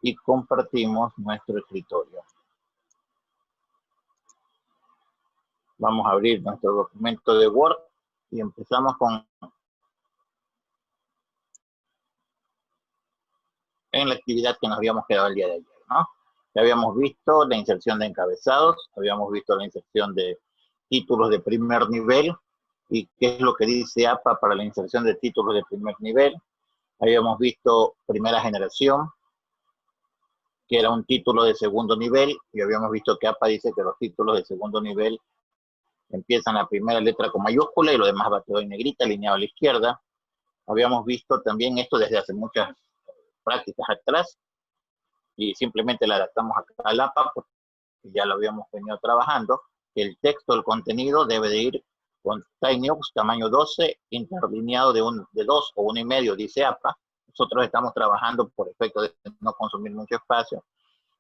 Y compartimos nuestro escritorio. Vamos a abrir nuestro documento de Word y empezamos en la actividad que nos habíamos quedado el día de ayer, ¿no? Ya habíamos visto la inserción de encabezados, habíamos visto la inserción de títulos de primer nivel y qué es lo que dice APA para la inserción de títulos de primer nivel. Habíamos visto primera generación, que era un título de segundo nivel, y habíamos visto que APA dice que los títulos de segundo nivel empiezan la primera letra con mayúscula y lo demás va todo en negrita, alineado a la izquierda. Habíamos visto también esto desde hace muchas prácticas atrás, y simplemente la adaptamos acá al APA, porque ya lo habíamos venido trabajando. El texto, el contenido debe de ir con TinyUX tamaño 12, interlineado de 2 o 1,5, dice APA. Nosotros estamos trabajando por efecto de no consumir mucho espacio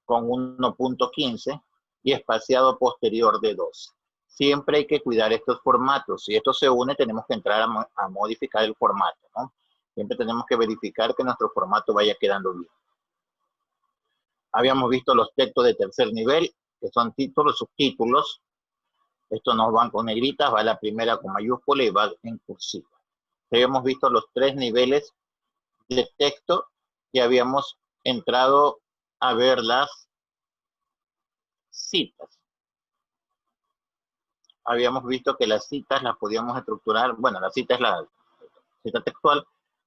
con 1.15 y espaciado posterior de 2. Siempre hay que cuidar estos formatos. Si esto se une, tenemos que entrar a modificar el formato, ¿no? Siempre tenemos que verificar que nuestro formato vaya quedando bien. Habíamos visto los textos de tercer nivel, que son títulos, subtítulos. Estos no van con negritas, va la primera con mayúscula y va en cursiva. Habíamos visto los 3 niveles de texto y habíamos entrado a ver las citas. Habíamos visto que las citas las podíamos estructurar, bueno, la cita es la cita textual,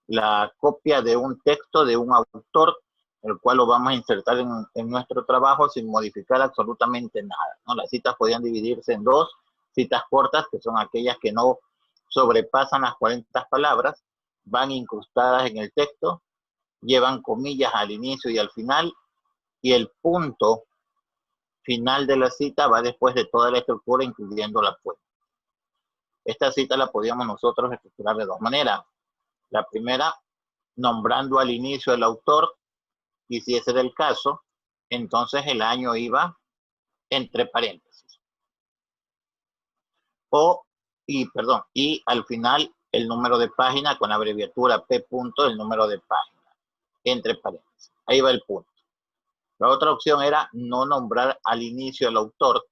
la copia de un texto de un autor, el cual lo vamos a insertar en nuestro trabajo sin modificar absolutamente nada, ¿no? Las citas podían dividirse en 2, citas cortas, que son aquellas que no sobrepasan las 40 palabras, van incrustadas en el texto, llevan comillas al inicio y al final, y el punto final de la cita va después de toda la estructura, incluyendo la puente. Esta cita la podíamos nosotros estructurar de 2 maneras. La primera, nombrando al inicio el autor, y si ese era el caso, entonces el año iba entre paréntesis. Y al final el número de página con la abreviatura P. el número de página, entre paréntesis. Ahí va el punto. La otra opción era no nombrar al inicio el autor.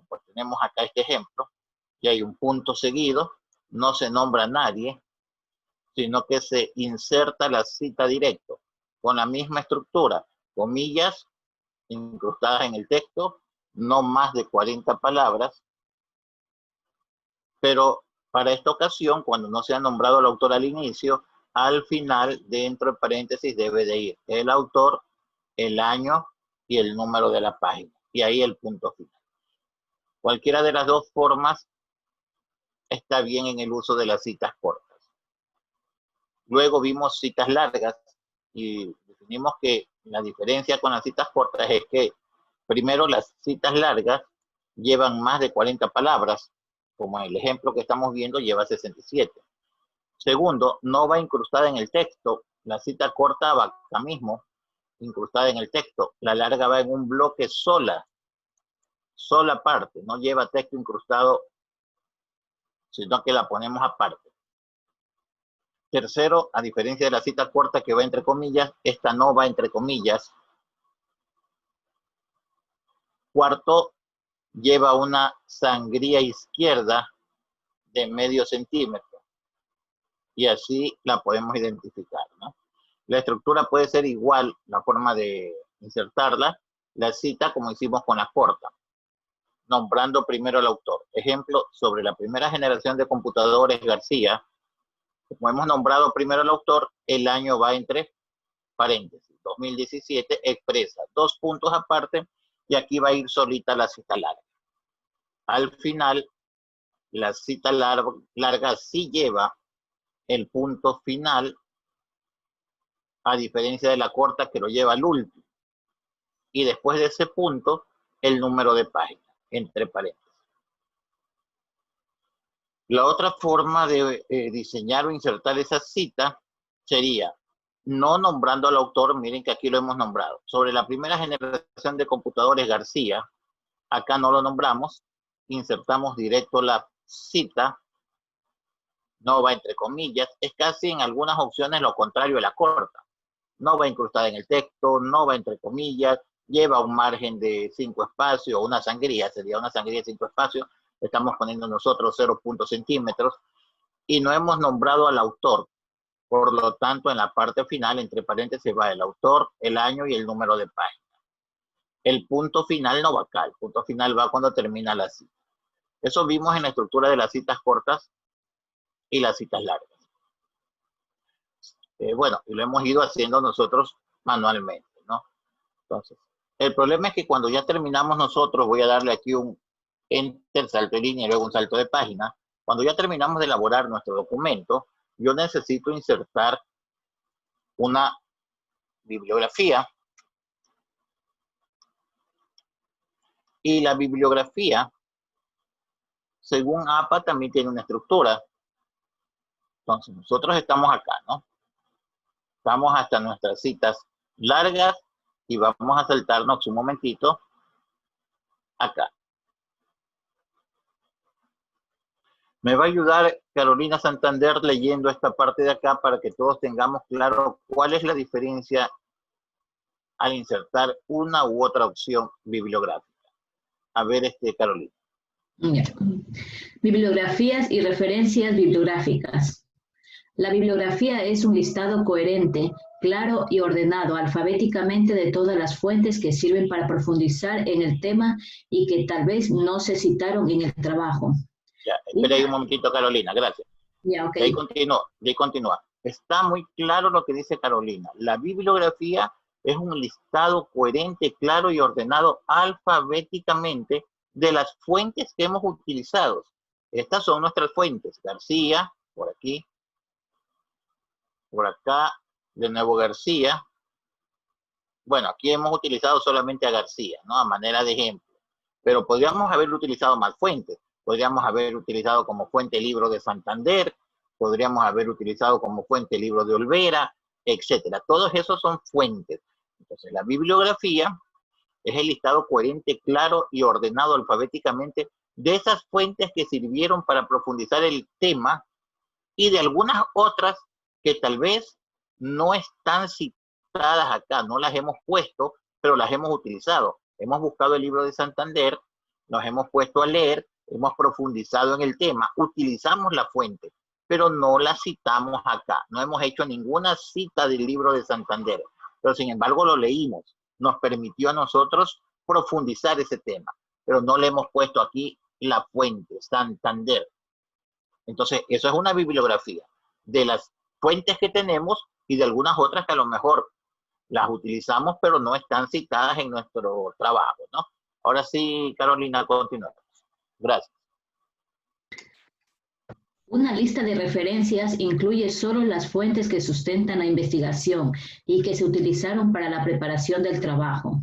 Pues tenemos acá este ejemplo, y hay un punto seguido, no se nombra a nadie, sino que se inserta la cita directo con la misma estructura, comillas incrustadas en el texto, no más de 40 palabras, pero para esta ocasión, cuando no se ha nombrado el autor al inicio, al final, dentro de paréntesis, debe de ir el autor, el año y el número de la página, y ahí el punto final. Cualquiera de las dos formas está bien en el uso de las citas cortas. Luego vimos citas largas y definimos que la diferencia con las citas cortas es que primero las citas largas llevan más de 40 palabras, como el ejemplo que estamos viendo lleva 67. Segundo, no va incrustada en el texto. La cita corta va acá mismo, incrustada en el texto. La larga va en un bloque sola parte, no lleva texto incrustado, sino que la ponemos aparte. Tercero, a diferencia de la cita corta que va entre comillas, esta no va entre comillas. Cuarto, lleva una sangría izquierda de medio centímetro. Y así la podemos identificar, ¿no? La estructura puede ser igual, la forma de insertarla, la cita como hicimos con la corta, nombrando primero al autor. Ejemplo, sobre la primera generación de computadores García, como hemos nombrado primero al autor, el año va entre paréntesis, 2017, expresa 2 puntos aparte, y aquí va a ir solita la cita larga. Al final, la cita larga sí lleva el punto final, a diferencia de la corta que lo lleva al último. Y después de ese punto, el número de página, entre paréntesis. La otra forma de diseñar o insertar esa cita sería no nombrando al autor. Miren que aquí lo hemos nombrado. Sobre la primera generación de computadores García, acá no lo nombramos, insertamos directo la cita no va entre comillas, es casi en algunas opciones lo contrario de la corta. No va incrustada en el texto, no va entre comillas, lleva un margen de 5 espacios, una sangría, sería una sangría de 5 espacios, estamos poniendo nosotros 0 centímetros, y no hemos nombrado al autor. Por lo tanto, en la parte final, entre paréntesis, va el autor, el año y el número de página. El punto final no va acá, el punto final va cuando termina la cita. Eso vimos en la estructura de las citas cortas y las citas largas. Bueno, y lo hemos ido haciendo nosotros manualmente, ¿no? Entonces, el problema es que cuando ya terminamos nosotros, voy a darle aquí un enter, salto de línea y luego un salto de página. Cuando ya terminamos de elaborar nuestro documento, yo necesito insertar una bibliografía. Y la bibliografía, según APA, también tiene una estructura. Entonces, nosotros estamos acá, ¿no? Estamos hasta nuestras citas largas y vamos a saltarnos un momentito acá. Me va a ayudar Carolina Santander leyendo esta parte de acá para que todos tengamos claro cuál es la diferencia al insertar una u otra opción bibliográfica. A ver, Carolina. Bibliografías y referencias bibliográficas. La bibliografía es un listado coherente, claro y ordenado alfabéticamente de todas las fuentes que sirven para profundizar en el tema y que tal vez no se citaron en el trabajo. Ya, espera ahí un momentito, Carolina, gracias. Ya, ok. De ahí continúa. Está muy claro lo que dice Carolina. La bibliografía es un listado coherente, claro y ordenado alfabéticamente de las fuentes que hemos utilizado. Estas son nuestras fuentes. García, por aquí, por acá, de nuevo García. Bueno, aquí hemos utilizado solamente a García, ¿no? A manera de ejemplo. Pero podríamos haber utilizado más fuentes. Podríamos haber utilizado como fuente el libro de Santander, podríamos haber utilizado como fuente el libro de Olvera, etcétera. Todos esos son fuentes. Entonces, la bibliografía es el listado coherente, claro y ordenado alfabéticamente de esas fuentes que sirvieron para profundizar el tema y de algunas otras que tal vez no están citadas acá, no las hemos puesto, pero las hemos utilizado. Hemos buscado el libro de Santander, nos hemos puesto a leer, hemos profundizado en el tema, utilizamos la fuente, pero no la citamos acá. No hemos hecho ninguna cita del libro de Santander, pero sin embargo lo leímos. Nos permitió a nosotros profundizar ese tema, pero no le hemos puesto aquí la fuente, Santander. Entonces, eso es una bibliografía de las fuentes que tenemos y de algunas otras que a lo mejor las utilizamos, pero no están citadas en nuestro trabajo, ¿no? Ahora sí, Carolina, continuamos. Gracias. Una lista de referencias incluye solo las fuentes que sustentan la investigación y que se utilizaron para la preparación del trabajo.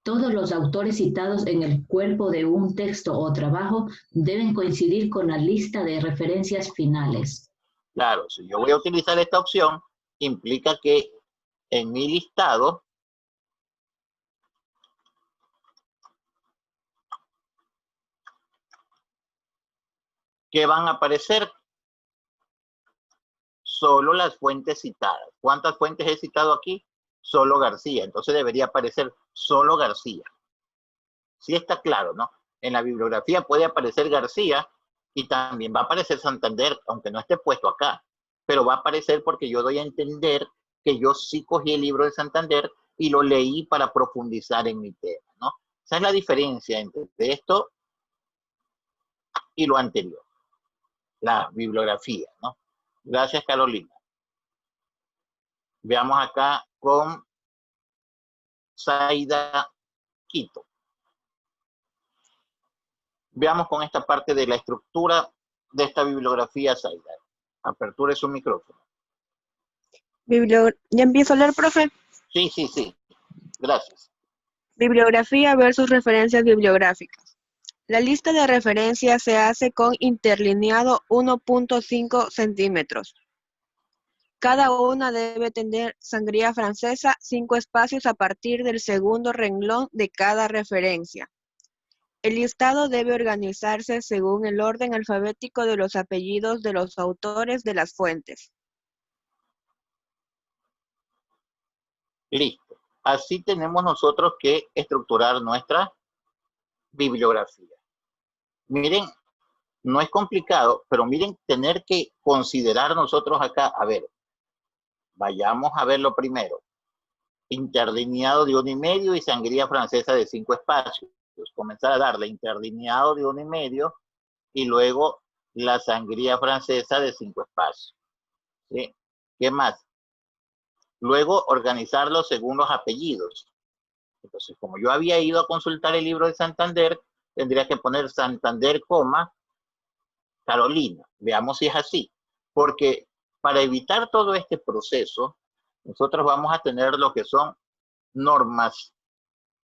Todos los autores citados en el cuerpo de un texto o trabajo deben coincidir con la lista de referencias finales. Claro, si yo voy a utilizar esta opción, implica que en mi listado ¿qué van a aparecer? Solo las fuentes citadas. ¿Cuántas fuentes he citado aquí? Solo García. Entonces debería aparecer solo García. Sí está claro, ¿no? En la bibliografía puede aparecer García y también va a aparecer Santander, aunque no esté puesto acá. Pero va a aparecer porque yo doy a entender que yo sí cogí el libro de Santander y lo leí para profundizar en mi tema, ¿no? Esa es la diferencia entre esto y lo anterior. La bibliografía, ¿no? Gracias, Carolina. Veamos acá con Zaida Quito. Veamos con esta parte de la estructura de esta bibliografía, Zaida. Aperture su micrófono. ¿Ya empiezo a leer, profe? Sí. Gracias. Bibliografía versus referencias bibliográficas. La lista de referencias se hace con interlineado 1.5 centímetros. Cada una debe tener sangría francesa, 5 espacios a partir del segundo renglón de cada referencia. El listado debe organizarse según el orden alfabético de los apellidos de los autores de las fuentes. Listo. Así tenemos nosotros que estructurar nuestra bibliografía. Miren, no es complicado, pero miren, tener que considerar nosotros acá, a ver, vayamos a ver lo primero. Interlineado de 1,5 y sangría francesa de 5 espacios. Comenzar a darle interlineado de 1,5 y luego la sangría francesa de 5 espacios. ¿Sí? ¿Qué más? Luego organizarlo según los apellidos. Entonces, como yo había ido a consultar el libro de Santander, tendría que poner Santander, Carolina. Veamos si es así. Porque para evitar todo este proceso, nosotros vamos a tener lo que son normas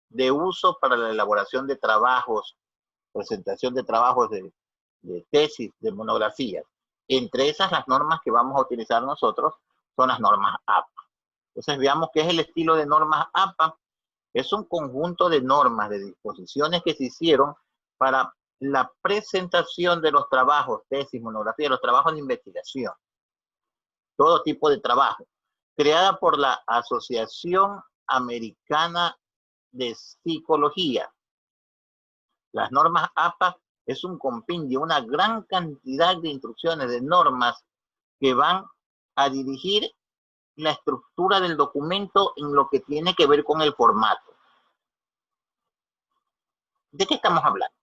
de uso para la elaboración de trabajos, presentación de trabajos de tesis, de monografías. Entre esas, las normas que vamos a utilizar nosotros son las normas APA. Entonces, veamos qué es el estilo de normas APA. Es un conjunto de normas, de disposiciones que se hicieron para la presentación de los trabajos, tesis, monografías, los trabajos de investigación. Todo tipo de trabajo. Creada por la Asociación Americana de Psicología. Las normas APA es un compendio, una gran cantidad de instrucciones, de normas que van a dirigir la estructura del documento en lo que tiene que ver con el formato. ¿De qué estamos hablando?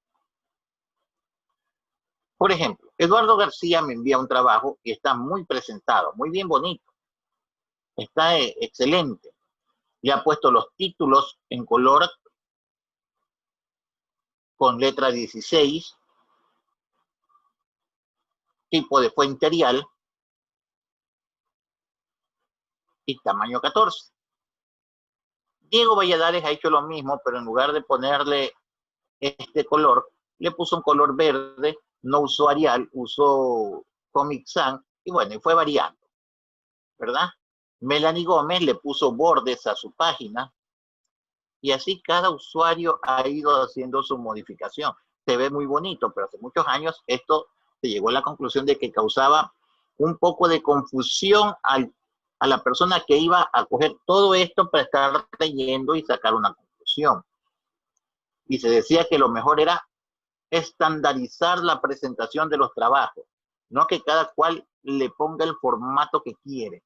Por ejemplo, Eduardo García me envía un trabajo y está muy presentado, muy bien bonito. Está excelente. Le ha puesto los títulos en color con letra 16, tipo de fuente Arial y tamaño 14. Diego Valladares ha hecho lo mismo, pero en lugar de ponerle este color, le puso un color verde, no usó Arial, usó Comic Sans, y bueno, y fue variando, ¿verdad? Melanie Gómez le puso bordes a su página, y así cada usuario ha ido haciendo su modificación. Se ve muy bonito, pero hace muchos años esto se llegó a la conclusión de que causaba un poco de confusión a la persona que iba a coger todo esto para estar leyendo y sacar una conclusión. Y se decía que lo mejor era estandarizar la presentación de los trabajos, no que cada cual le ponga el formato que quiere,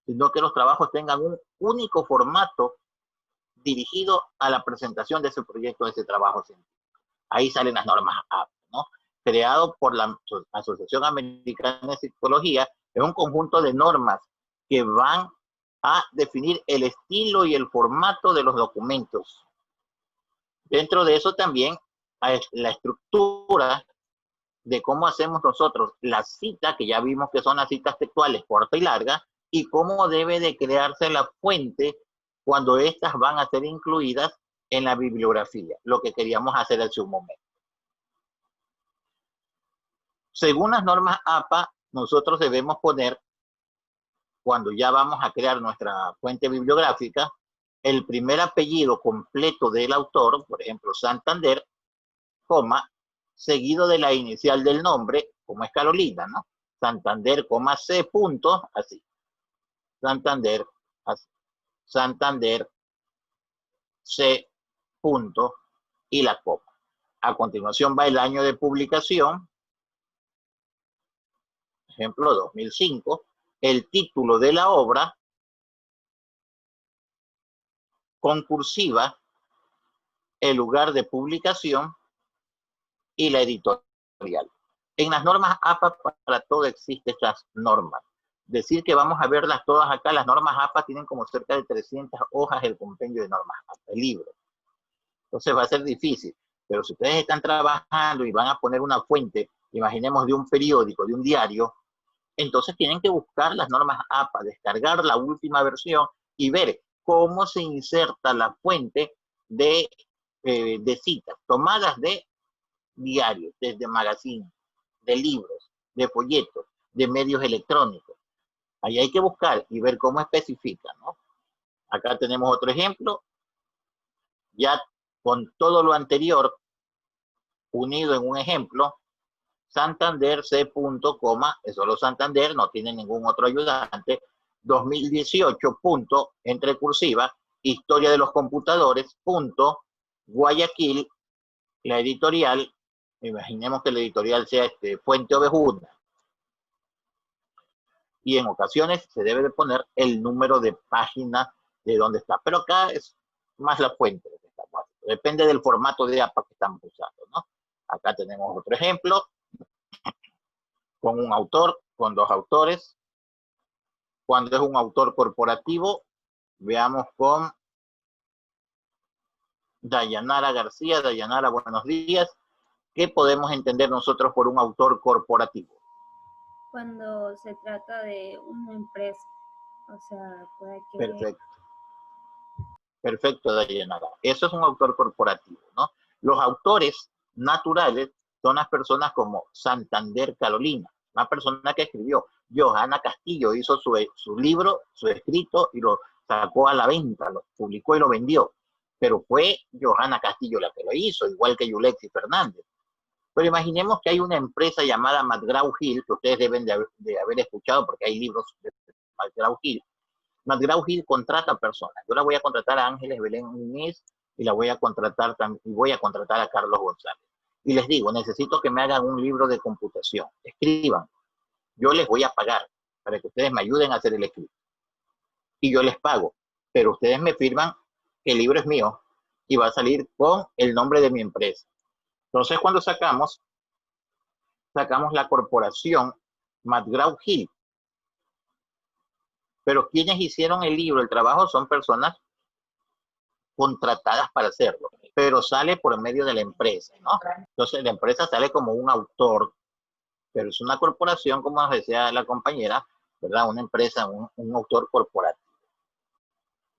sino que los trabajos tengan un único formato dirigido a la presentación de ese proyecto, de ese trabajo científico. Ahí salen las normas APA, ¿no? Creado por la Asociación Americana de Psicología, es un conjunto de normas que van a definir el estilo y el formato de los documentos. Dentro de eso también hay la estructura de cómo hacemos nosotros la cita, que ya vimos que son las citas textuales corta y larga, y cómo debe de crearse la fuente cuando estas van a ser incluidas en la bibliografía, lo que queríamos hacer hace un momento. Según las normas APA, nosotros debemos poner, cuando ya vamos a crear nuestra fuente bibliográfica, el primer apellido completo del autor, por ejemplo, Santander, coma, seguido de la inicial del nombre, como es Carolina, ¿no? Santander, C, punto, así. Santander, así. Santander, C, punto, y la coma. A continuación va el año de publicación, ejemplo 2005, el título de la obra, con cursiva, el lugar de publicación y la editorial. En las normas APA para todo existen estas normas. Decir que vamos a verlas todas acá, las normas APA tienen como cerca de 300 hojas el compendio de normas APA, el libro. Entonces va a ser difícil, pero si ustedes están trabajando y van a poner una fuente, imaginemos de un periódico, de un diario, entonces tienen que buscar las normas APA, descargar la última versión y ver cómo se inserta la fuente de citas tomadas de diarios, desde magazines, de libros, de folletos, de medios electrónicos. Ahí hay que buscar y ver cómo especifica, ¿no? Acá tenemos otro ejemplo, ya con todo lo anterior, unido en un ejemplo, Santander C. coma, es solo Santander, no tiene ningún otro ayudante, 2018, punto, entre cursiva, historia de los computadores, punto, Guayaquil, la editorial, imaginemos que la editorial sea Fuente Ovejuna, y en ocasiones se debe de poner el número de página de donde está, pero acá es más la fuente, depende del formato de APA que estamos usando, ¿no? Acá tenemos otro ejemplo, con un autor, con dos autores. Cuando es un autor corporativo, veamos con Dayanara García. Dayanara, buenos días. ¿Qué podemos entender nosotros por un autor corporativo? Cuando se trata de una empresa, o sea, puede que... Perfecto. Perfecto, Dayanara. Eso es un autor corporativo, ¿no? Los autores naturales son las personas como Santander Carolina, una persona que escribió. Johanna Castillo hizo su libro, su escrito, y lo sacó a la venta, lo publicó y lo vendió. Pero fue Johanna Castillo la que lo hizo, igual que Yulexi Fernández. Pero imaginemos que hay una empresa llamada McGraw-Hill, que ustedes deben de haber escuchado porque hay libros de McGraw-Hill. McGraw-Hill contrata personas. Yo la voy a contratar a Ángeles Belén Núñez y voy a contratar a Carlos González. Y les digo, necesito que me hagan un libro de computación. Escriban. Yo les voy a pagar para que ustedes me ayuden a hacer el escrito. Y yo les pago. Pero ustedes me firman que el libro es mío y va a salir con el nombre de mi empresa. Entonces, cuando sacamos la corporación McGraw-Hill. Pero quienes hicieron el libro, el trabajo, son personas contratadas para hacerlo, pero sale por medio de la empresa, ¿no? Entonces la empresa sale como un autor, pero es una corporación, como nos decía la compañera, ¿verdad? Una empresa, un autor corporativo.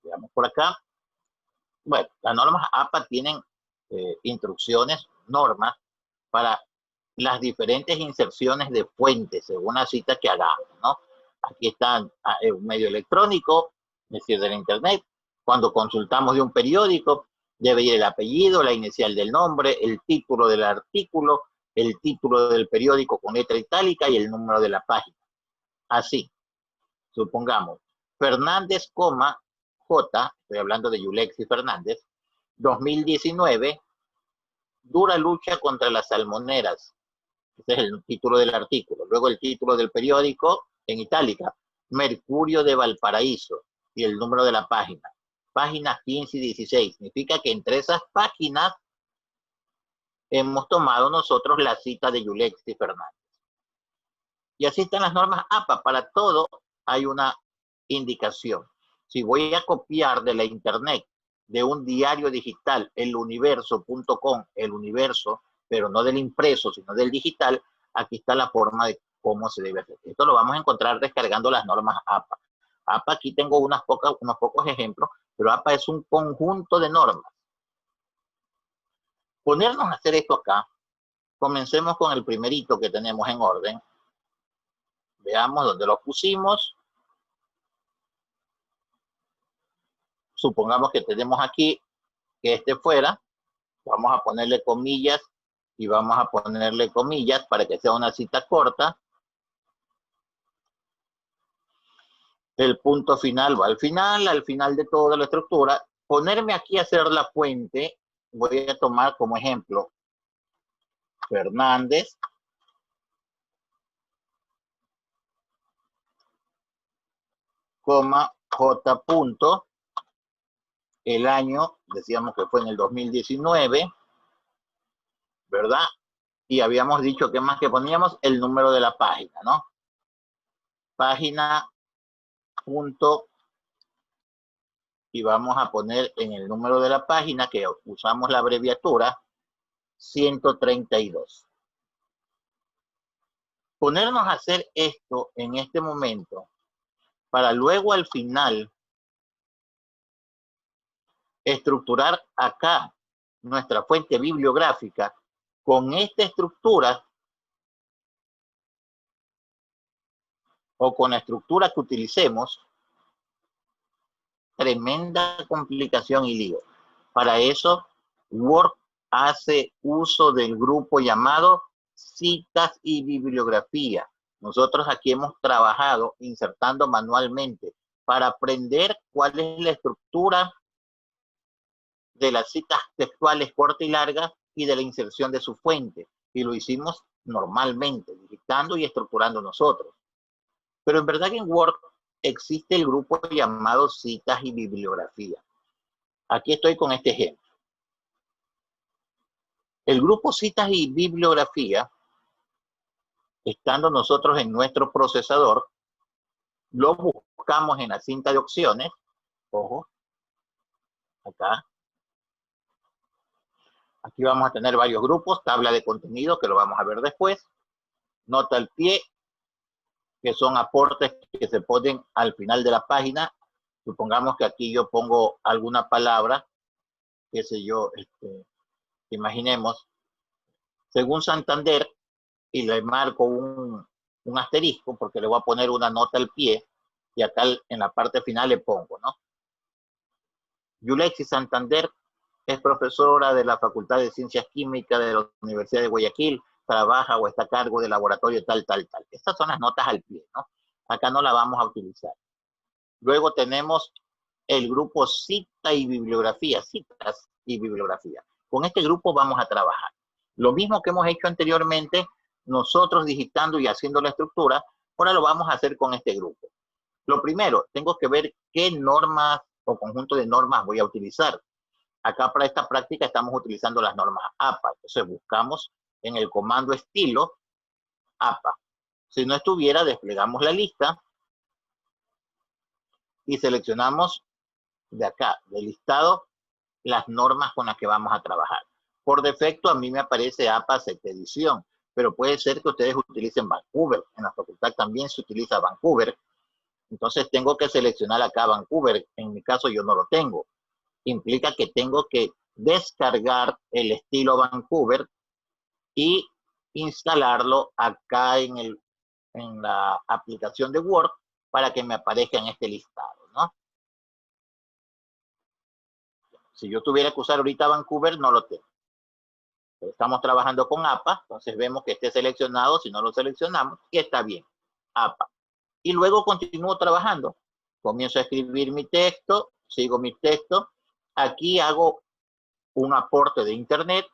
Veamos por acá. Bueno, las normas APA tienen instrucciones, normas para las diferentes inserciones de fuentes según la cita que hagamos, ¿no? Aquí está un medio electrónico, es decir, de la internet. Cuando consultamos de un periódico, debe ir el apellido, la inicial del nombre, el título del artículo, el título del periódico con letra itálica y el número de la página. Así, supongamos, Fernández, J, estoy hablando de Yulexi Fernández, 2019, dura lucha contra las salmoneras. Ese es el título del artículo. Luego el título del periódico en itálica, Mercurio de Valparaíso, y el número de la página. Páginas 15 y 16. Significa que entre esas páginas hemos tomado nosotros la cita de Yulexi Fernández. Y así están las normas APA. Para todo hay una indicación. Si voy a copiar de la internet, de un diario digital, eluniverso.com, el universo, pero no del impreso, sino del digital, aquí está la forma de cómo se debe hacer. Esto lo vamos a encontrar descargando las normas APA. APA, aquí tengo unos pocos ejemplos, pero APA es un conjunto de normas. Ponernos a hacer esto acá, comencemos con el primerito que tenemos en orden. Veamos dónde lo pusimos. Supongamos que tenemos aquí que este fuera, vamos a ponerle comillas y vamos a ponerle comillas para que sea una cita corta. El punto final va al final de toda la estructura. Ponerme aquí a hacer la fuente, voy a tomar como ejemplo Fernández, J. Punto, el año, decíamos que fue en el 2019, ¿verdad? Y habíamos dicho que más que poníamos el número de la página, ¿no? Página, punto, y vamos a poner en el número de la página, que usamos la abreviatura, 132. Ponernos a hacer esto en este momento, para luego al final estructurar acá nuestra fuente bibliográfica con esta estructura o con la estructura que utilicemos, tremenda complicación y lío. Para eso, Word hace uso del grupo llamado citas y bibliografía. Nosotros aquí hemos trabajado insertando manualmente para aprender cuál es la estructura de las citas textuales cortas y largas y de la inserción de su fuente. Y lo hicimos normalmente, digitando y estructurando nosotros. Pero en verdad en Word existe el grupo llamado citas y bibliografía. Aquí estoy con este ejemplo. El grupo citas y bibliografía, estando nosotros en nuestro procesador, lo buscamos en la cinta de opciones. Ojo, acá. Aquí vamos a tener varios grupos, tabla de contenido, que lo vamos a ver después, nota al pie, que son aportes que se ponen al final de la página. Supongamos que aquí yo pongo alguna palabra, qué sé yo, imaginemos, según Santander, y le marco un asterisco, porque le voy a poner una nota al pie, y acá en la parte final le pongo, ¿no? Yulexi Santander es profesora de la Facultad de Ciencias Químicas de la Universidad de Guayaquil, trabaja o está a cargo del laboratorio tal. Estas son las notas al pie, ¿no? Acá no la vamos a utilizar. Luego tenemos el grupo cita y bibliografía, citas y bibliografía. Con este grupo vamos a trabajar. Lo mismo que hemos hecho anteriormente, nosotros digitando y haciendo la estructura, ahora lo vamos a hacer con este grupo. Lo primero, tengo que ver qué normas o conjunto de normas voy a utilizar. Acá para esta práctica estamos utilizando las normas APA. Entonces buscamos en el comando estilo APA. Si no estuviera, desplegamos la lista y seleccionamos de acá, del listado, las normas con las que vamos a trabajar. Por defecto a mí me aparece APA 7 edición, pero puede ser que ustedes utilicen Vancouver. En la facultad también se utiliza Vancouver. Entonces tengo que seleccionar acá Vancouver. En mi caso yo no lo tengo. Implica que tengo que descargar el estilo Vancouver y instalarlo acá en la aplicación de Word para que me aparezca en este listado, ¿no? Si yo tuviera que usar ahorita Vancouver, no lo tengo. Pero estamos trabajando con APA, entonces vemos que esté seleccionado, si no lo seleccionamos, y está bien, APA. Y luego continúo trabajando. Comienzo a escribir mi texto, sigo mi texto. Aquí hago un aporte de internet,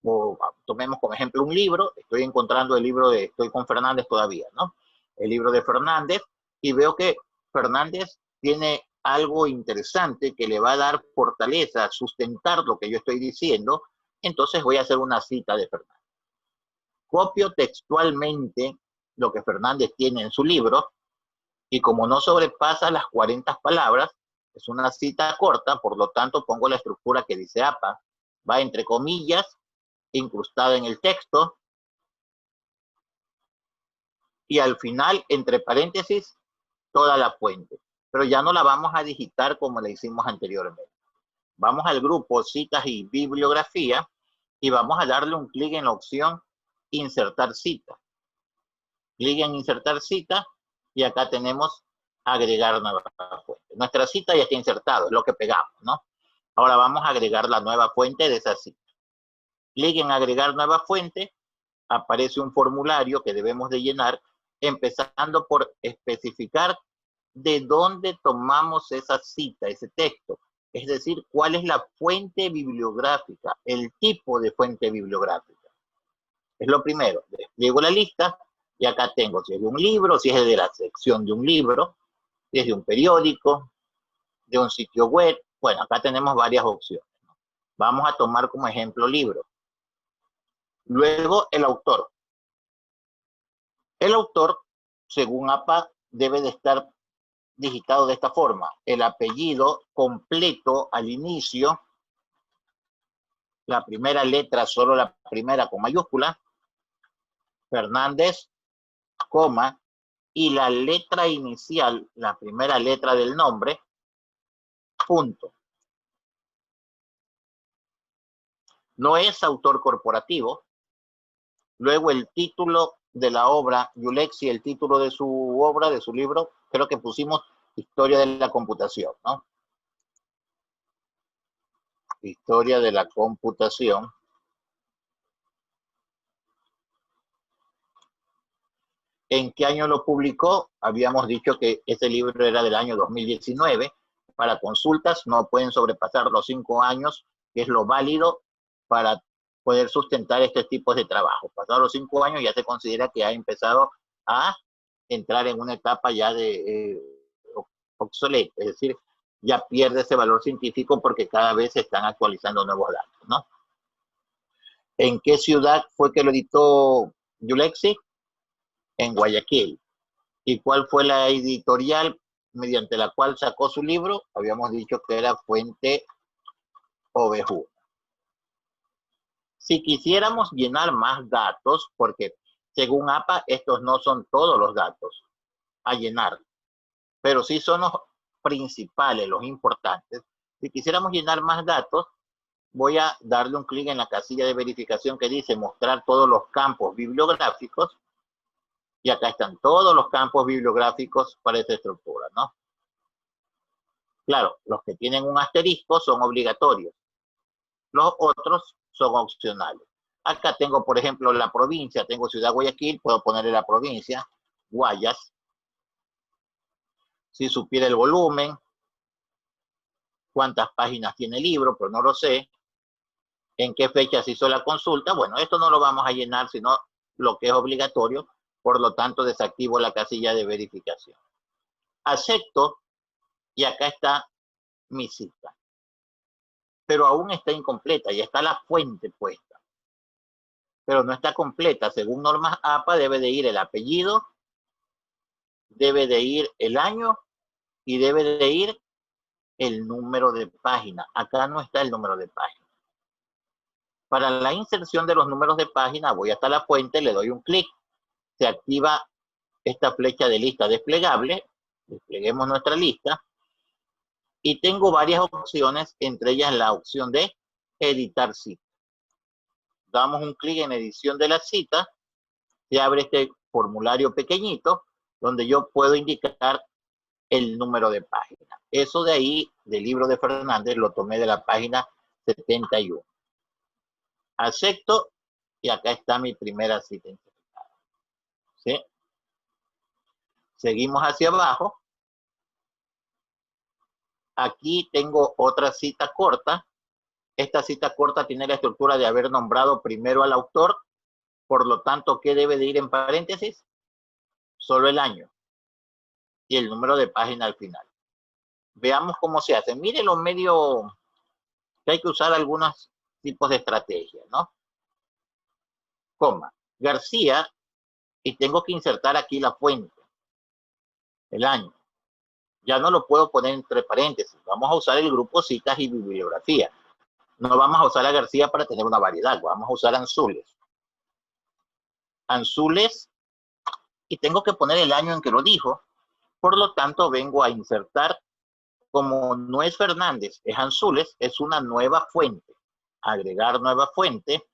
o tomemos como ejemplo un libro. Estoy encontrando el libro estoy con Fernández todavía, ¿no? El libro de Fernández, y veo que Fernández tiene algo interesante que le va a dar fortaleza, sustentar lo que yo estoy diciendo. Entonces voy a hacer una cita de Fernández. Copio textualmente lo que Fernández tiene en su libro, y como no sobrepasa las 40 palabras, es una cita corta, por lo tanto pongo la estructura que dice APA, va entre comillas, incrustada en el texto, y al final, entre paréntesis, toda la fuente. Pero ya no la vamos a digitar como la hicimos anteriormente. Vamos al grupo citas y bibliografía, y vamos a darle un clic en la opción insertar cita. Clic en insertar cita, y acá tenemos agregar nueva fuente. Nuestra cita ya está insertada, es lo que pegamos, ¿no? Ahora vamos a agregar la nueva fuente de esa cita. Clic en agregar nueva fuente, aparece un formulario que debemos de llenar, empezando por especificar de dónde tomamos esa cita, ese texto. Es decir, cuál es la fuente bibliográfica, el tipo de fuente bibliográfica. Es lo primero. Despliego la lista y acá tengo si es de un libro, si es de la sección de un libro, si es de un periódico, de un sitio web. Bueno, acá tenemos varias opciones. Vamos a tomar como ejemplo libro. Luego, el autor. El autor, según APA, debe de estar digitado de esta forma. El apellido completo al inicio, la primera letra, solo la primera con mayúscula, Fernández, coma, y la letra inicial, la primera letra del nombre, punto. No es autor corporativo. Luego el título de la obra, Yulexi, el título de su obra, de su libro, creo que pusimos Historia de la Computación, ¿no? Historia de la computación. ¿En qué año lo publicó? Habíamos dicho que ese libro era del año 2019. Para consultas no pueden sobrepasar los 5 años, que es lo válido para poder sustentar este tipo de trabajo. Pasados los 5 años ya se considera que ha empezado a entrar en una etapa ya de obsoleta, es decir, ya pierde ese valor científico porque cada vez se están actualizando nuevos datos, ¿no? ¿En qué ciudad fue que lo editó Yulexi? En Guayaquil. ¿Y cuál fue la editorial mediante la cual sacó su libro? Habíamos dicho que era Fuente Ovejuna. Si quisiéramos llenar más datos, porque según APA estos no son todos los datos a llenar, pero sí son los principales, los importantes. Si quisiéramos llenar más datos, voy a darle un clic en la casilla de verificación que dice mostrar todos los campos bibliográficos. Y acá están todos los campos bibliográficos para esta estructura, ¿no? Claro, los que tienen un asterisco son obligatorios. Los otros son opcionales. Acá tengo, por ejemplo, la provincia. Tengo Ciudad Guayaquil, puedo ponerle la provincia, Guayas. Si supiera el volumen, cuántas páginas tiene el libro, pero no lo sé. En qué fecha se hizo la consulta. Bueno, esto no lo vamos a llenar, sino lo que es obligatorio. Por lo tanto, desactivo la casilla de verificación. Acepto y acá está mi cita. Pero aún está incompleta, ya está la fuente puesta. Pero no está completa. Según normas APA debe de ir el apellido, debe de ir el año y debe de ir el número de página. Acá no está el número de página. Para la inserción de los números de página voy hasta la fuente, le doy un clic, se activa esta flecha de lista desplegable, despleguemos nuestra lista, y tengo varias opciones, entre ellas la opción de editar cita. Damos un clic en edición de la cita, se abre este formulario pequeñito, donde yo puedo indicar el número de página. Eso de ahí, del libro de Fernández, lo tomé de la página 71. Acepto, y acá está mi primera cita identificada. ¿Sí? Seguimos hacia abajo. Aquí tengo otra cita corta. Esta cita corta tiene la estructura de haber nombrado primero al autor. Por lo tanto, ¿qué debe de ir en paréntesis? Solo el año. Y el número de página al final. Veamos cómo se hace. Miren lo medio que hay que usar algunos tipos de estrategias, ¿no? Coma. García, y tengo que insertar aquí la fuente. El año. Ya no lo puedo poner entre paréntesis. Vamos a usar el grupo citas y bibliografía. No vamos a usar a García para tener una variedad. Vamos a usar Anzules. Anzules, y tengo que poner el año en que lo dijo. Por lo tanto, vengo a insertar, como no es Fernández, es Anzules, es una nueva fuente. Agregar nueva fuente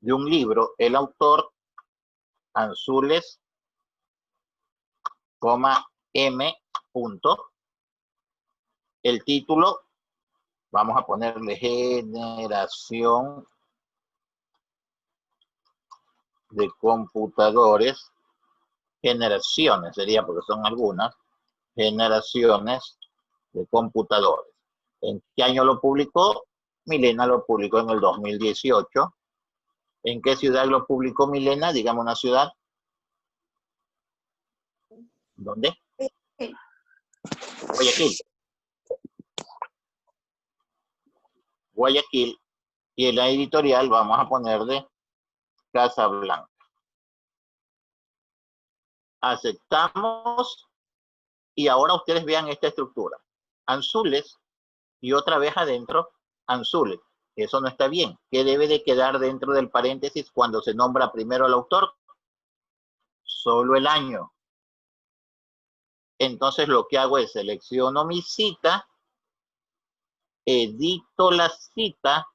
de un libro, el autor, Anzules, M. Punto. El título, vamos a ponerle generación de computadores, generaciones sería porque son algunas, generaciones de computadores. ¿En qué año lo publicó? Milena lo publicó en el 2018. ¿En qué ciudad lo publicó Milena? Dígame una ciudad. ¿Dónde? Guayaquil. Guayaquil. Y en la editorial vamos a ponerle Casablanca. Aceptamos. Y ahora ustedes vean esta estructura. Anzules y otra vez adentro, Anzules. Eso no está bien. ¿Qué debe de quedar dentro del paréntesis cuando se nombra primero al autor? Solo el año. Entonces lo que hago es selecciono mi cita, edito la cita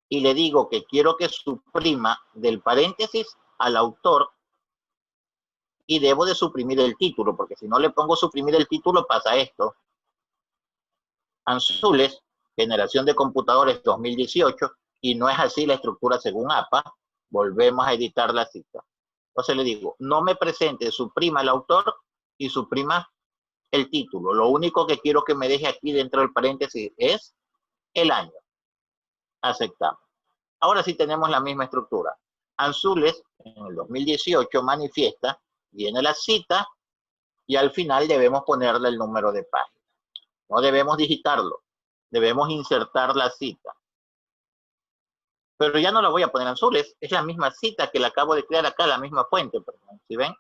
y le digo que quiero que suprima del paréntesis al autor y debo de suprimir el título, porque si no le pongo suprimir el título pasa esto. Anzules, generación de computadores 2018, y no es así la estructura según APA, volvemos a editar la cita. Entonces le digo, no me presente, suprima el autor y suprima el título. Lo único que quiero que me deje aquí dentro del paréntesis es el año. Aceptamos. Ahora sí tenemos la misma estructura. Anzules, en el 2018, manifiesta, viene la cita y al final debemos ponerle el número de página. No debemos digitarlo, debemos insertar la cita. Pero ya no la voy a poner Anzules, es la misma cita que la acabo de crear acá, la misma fuente, perdón, ¿sí ven?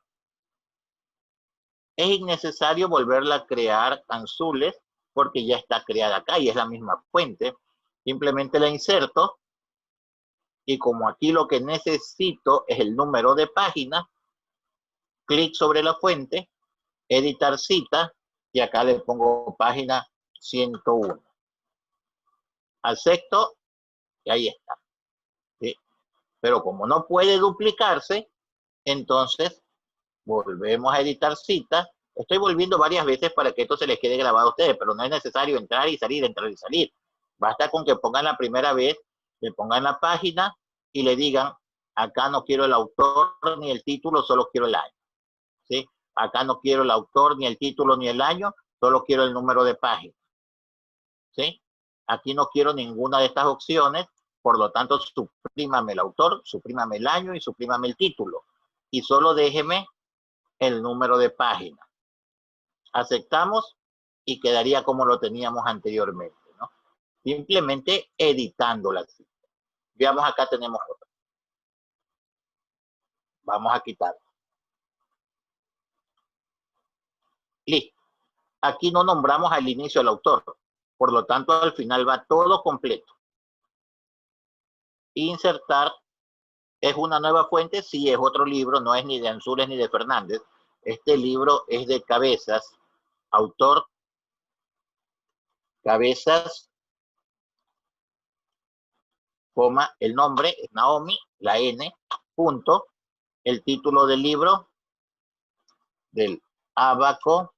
Es innecesario volverla a crear Anzules porque ya está creada acá y es la misma fuente. Simplemente la inserto y como aquí lo que necesito es el número de página, clic sobre la fuente, editar cita y acá le pongo página 101. Acepto y ahí está. ¿Sí? Pero como no puede duplicarse, entonces volvemos a editar cita. Estoy volviendo varias veces para que esto se les quede grabado a ustedes, pero no es necesario entrar y salir, entrar y salir. Basta con que pongan la primera vez, le pongan la página y le digan, acá no quiero el autor ni el título, solo quiero el año. ¿Sí? Acá no quiero el autor ni el título ni el año, solo quiero el número de página. ¿Sí? Aquí no quiero ninguna de estas opciones, por lo tanto, suprímame el autor, suprímame el año y suprímame el título. Y solo déjeme el número de página. Aceptamos y quedaría como lo teníamos anteriormente, ¿no? Simplemente editando la cita. Veamos, acá tenemos otra. Vamos a quitarlo. Listo. Aquí no nombramos al inicio al autor. Por lo tanto, al final va todo completo. Insertar es una nueva fuente, sí, es otro libro, no es ni de Anzules ni de Fernández. Este libro es de Cabezas, autor Cabezas, coma, el nombre es Naomi, la N, punto, el título del libro, del abaco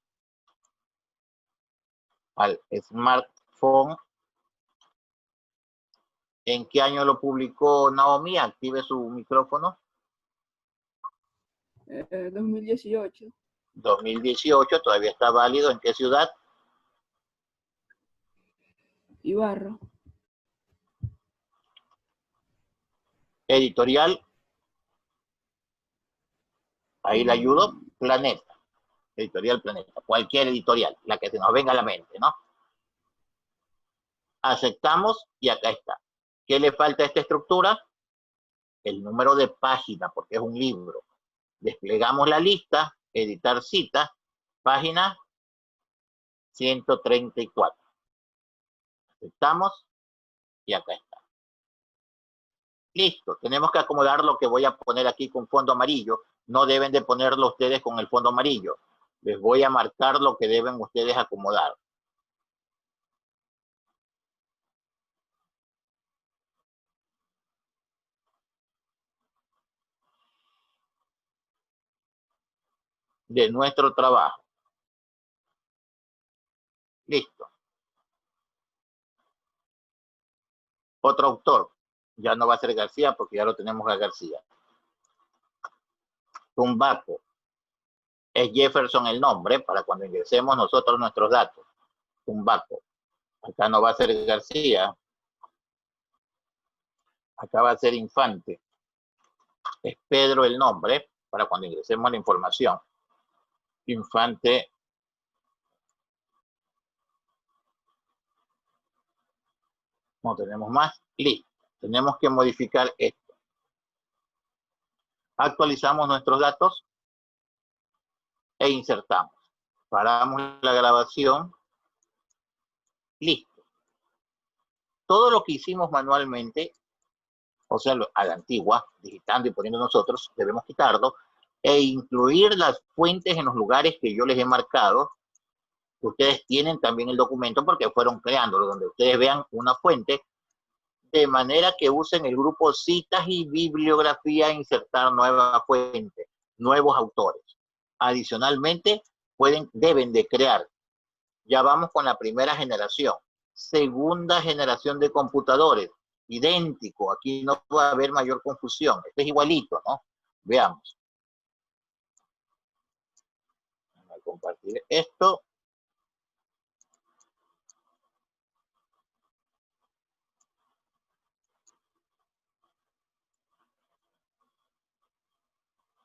al smartphone. ¿En qué año lo publicó Naomi? Active su micrófono. 2018. 2018, todavía está válido. ¿En qué ciudad? Ibarra. Editorial. Ahí le ayudo. Planeta. Editorial Planeta. Cualquier editorial, la que se nos venga a la mente, ¿no? Aceptamos y acá está. ¿Qué le falta a esta estructura? El número de página, porque es un libro. Desplegamos la lista, editar cita, página 134. Aceptamos y acá está. Listo, tenemos que acomodar lo que voy a poner aquí con fondo amarillo. No deben de ponerlo ustedes con el fondo amarillo. Les voy a marcar lo que deben ustedes acomodar. De nuestro trabajo. Listo. Otro autor. Ya no va a ser García porque ya lo tenemos a García. Tumbaco. Es Jefferson el nombre para cuando ingresemos nosotros nuestros datos. Tumbaco. Acá no va a ser García. Acá va a ser Infante. Es Pedro el nombre para cuando ingresemos la información. Infante. No tenemos más. Listo. Tenemos que modificar esto. Actualizamos nuestros datos e insertamos. Paramos la grabación. Listo. Todo lo que hicimos manualmente, o sea, a la antigua, digitando y poniendo nosotros, debemos quitarlo e incluir las fuentes en los lugares que yo les he marcado. Ustedes tienen también el documento porque fueron creándolo, donde ustedes vean una fuente, de manera que usen el grupo citas y bibliografía, insertar nueva fuente, nuevos autores. Adicionalmente, deben de crear. Ya vamos con la primera generación. segunda generación de computadores. Idéntico, aquí no va a haber mayor confusión. Este es igualito, ¿no? Veamos. Voy a compartir esto.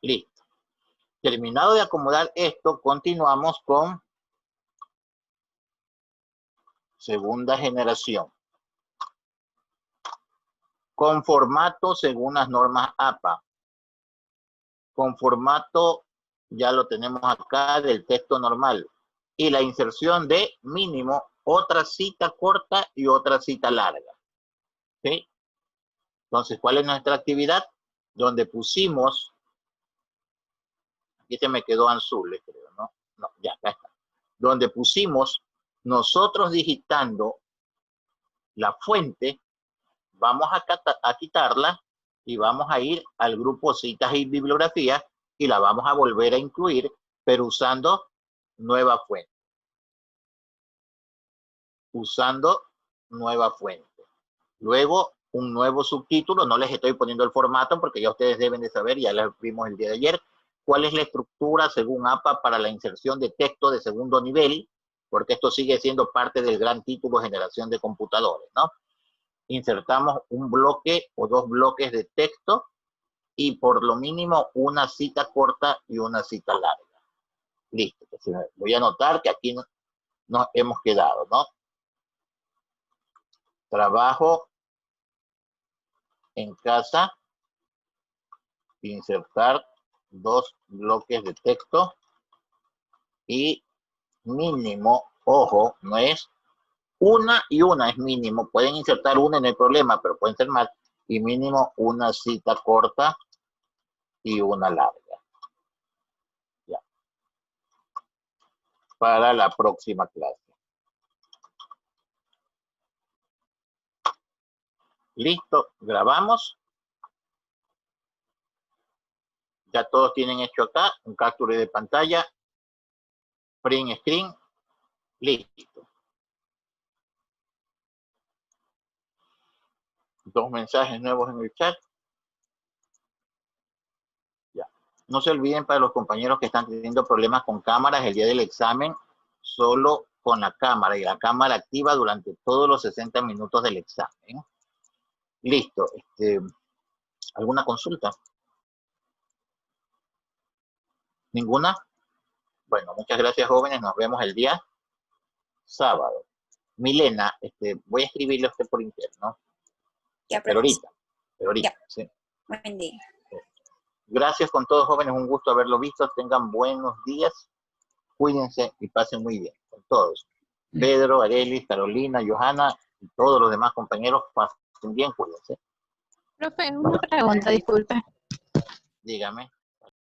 Listo. Terminado de acomodar esto, continuamos con segunda generación. Con formato según las normas APA. Con formato, ya lo tenemos acá, del texto normal. Y la inserción de mínimo, otra cita corta y otra cita larga. ¿Sí? Entonces, ¿cuál es nuestra actividad? Donde pusimos, aquí se me quedó azul, creo, ¿no? No, ya, acá está. Donde pusimos, nosotros digitando la fuente, vamos a quitarla y vamos a ir al grupo citas y bibliografía y la vamos a volver a incluir, pero usando nueva fuente. Usando nueva fuente. Luego, un nuevo subtítulo, no les estoy poniendo el formato porque ya ustedes deben de saber, ya les vimos el día de ayer, cuál es la estructura según APA para la inserción de texto de segundo nivel, porque esto sigue siendo parte del gran título generación de computadores, ¿no? Insertamos un bloque o dos bloques de texto y por lo mínimo una cita corta y una cita larga. Listo. Entonces voy a anotar que aquí nos hemos quedado, ¿no? Trabajo en casa, insertar dos bloques de texto y mínimo, ojo, no es una y una, es mínimo. Pueden insertar una, no hay problema, pero pueden ser más. Y mínimo una cita corta y una larga. Ya. Para la próxima clase. Listo, grabamos. Ya todos tienen hecho acá un capture de pantalla, print screen, listo. Dos mensajes nuevos en el chat. Ya. No se olviden para los compañeros que están teniendo problemas con cámaras el día del examen, solo con la cámara y la cámara activa durante todos los 60 minutos del examen. Listo. ¿Alguna consulta? ¿Ninguna? Bueno, muchas gracias, jóvenes. Nos vemos el día sábado. Milena, voy a escribirle a usted por interno. Ya, pero ahorita, ya. Sí. Buen día. Gracias con todos, jóvenes. Un gusto haberlo visto. Tengan buenos días. Cuídense y pasen muy bien con todos. Pedro, Arelis, Carolina, Johanna y todos los demás compañeros, pasen bien, cuídense. Profe, una pregunta, disculpe. Dígame.